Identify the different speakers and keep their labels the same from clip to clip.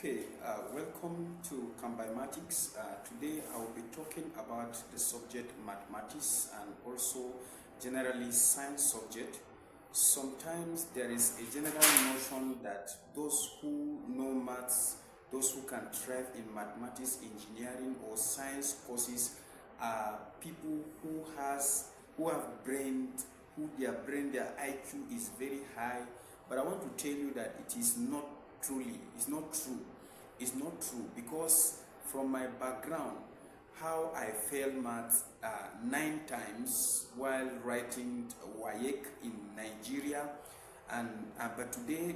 Speaker 1: Welcome to Combimatics. Today I will be talking about the subject mathematics and also generally science subject. Sometimes there is a general notion that those who know maths, those who can thrive in mathematics, engineering or science courses are people who have brain, their IQ is very high. But I want to tell you that it is not true because from my background, how I failed maths 9 times while writing WAEC in Nigeria, and but today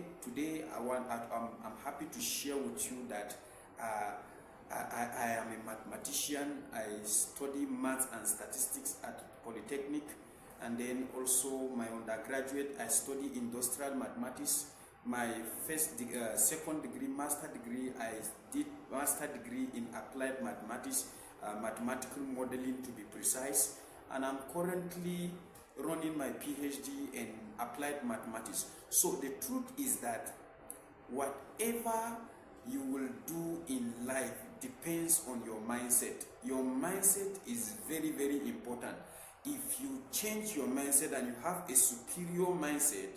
Speaker 1: I'm happy to share with you that I am a mathematician. I study maths and statistics at Polytechnic, and then also my undergraduate I study industrial mathematics. My second degree, master degree, I did master degree in applied mathematics, mathematical modeling to be precise, and I'm currently running my PhD in applied mathematics. So the truth is that whatever you will do in life depends on your mindset. Your mindset is very, very important. If you change your mindset and you have a superior mindset,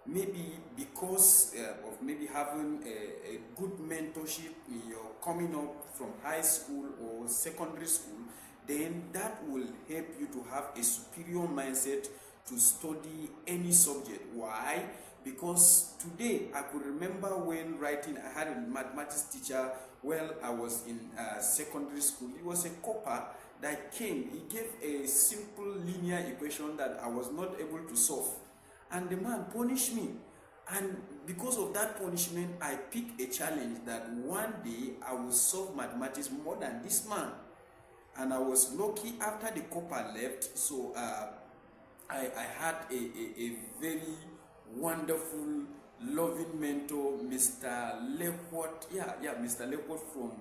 Speaker 1: maybe because of maybe having a good mentorship, you're coming up from high school or secondary school, then that will help you to have a superior mindset to study any subject. Why? Because today I could remember when writing, I had a mathematics teacher while I was in secondary school. He was a copper that came. He gave a simple linear equation that I was not able to solve, and the man punished me. And because of that punishment, I picked a challenge that one day I will solve mathematics more than this man. And I was lucky after the copper left. So I had a very wonderful, loving mentor, Mr. Lehwat. Mr. Lehwat from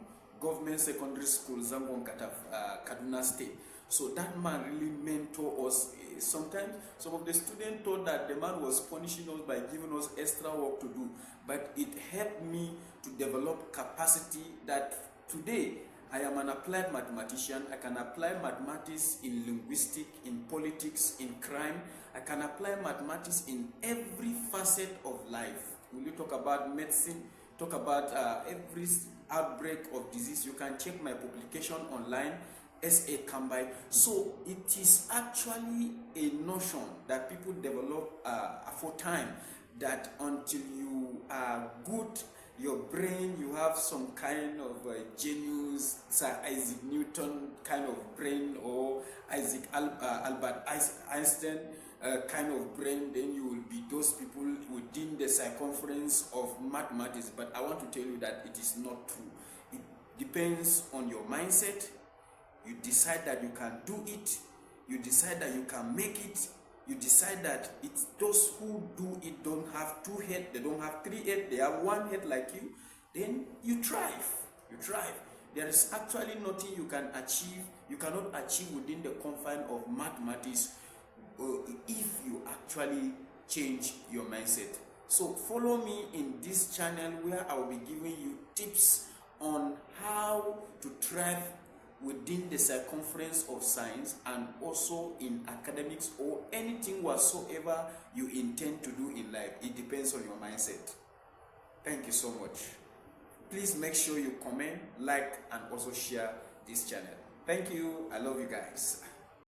Speaker 1: Government Secondary School, Zangon Kaduna State. So that man really mentored us. Sometimes some of the students thought that the man was punishing us by giving us extra work to do, but it helped me to develop capacity that today I am an applied mathematician. I can apply mathematics in linguistics, in politics, in crime. I can apply mathematics in every facet of life. When you talk about medicine, talk about every outbreak of disease, you can check my publication online, SA Kambai. So it is actually a notion that people develop for time, that until you are good, your brain, you have some kind of genius, Sir Isaac Newton kind of brain, or Albert Einstein kind of brain, then you will be those people within the circumference of mathematics. But I want to tell you that it is not true. It depends on your mindset. You decide that you can do it. You decide that you can make it. You decide that it's those who do it don't have 2 heads, they don't have 3 heads, they have 1 head like you. Then you thrive. You thrive. There is actually nothing you can achieve. You cannot achieve within the confine of mathematics if you actually change your mindset. So follow me in this channel where I will be giving you tips on how to thrive within the circumference of science and also in academics or anything whatsoever you intend to do in life. It depends on your mindset. Thank you so much. Please make sure you comment, like, and also share this channel. Thank you. I love you guys.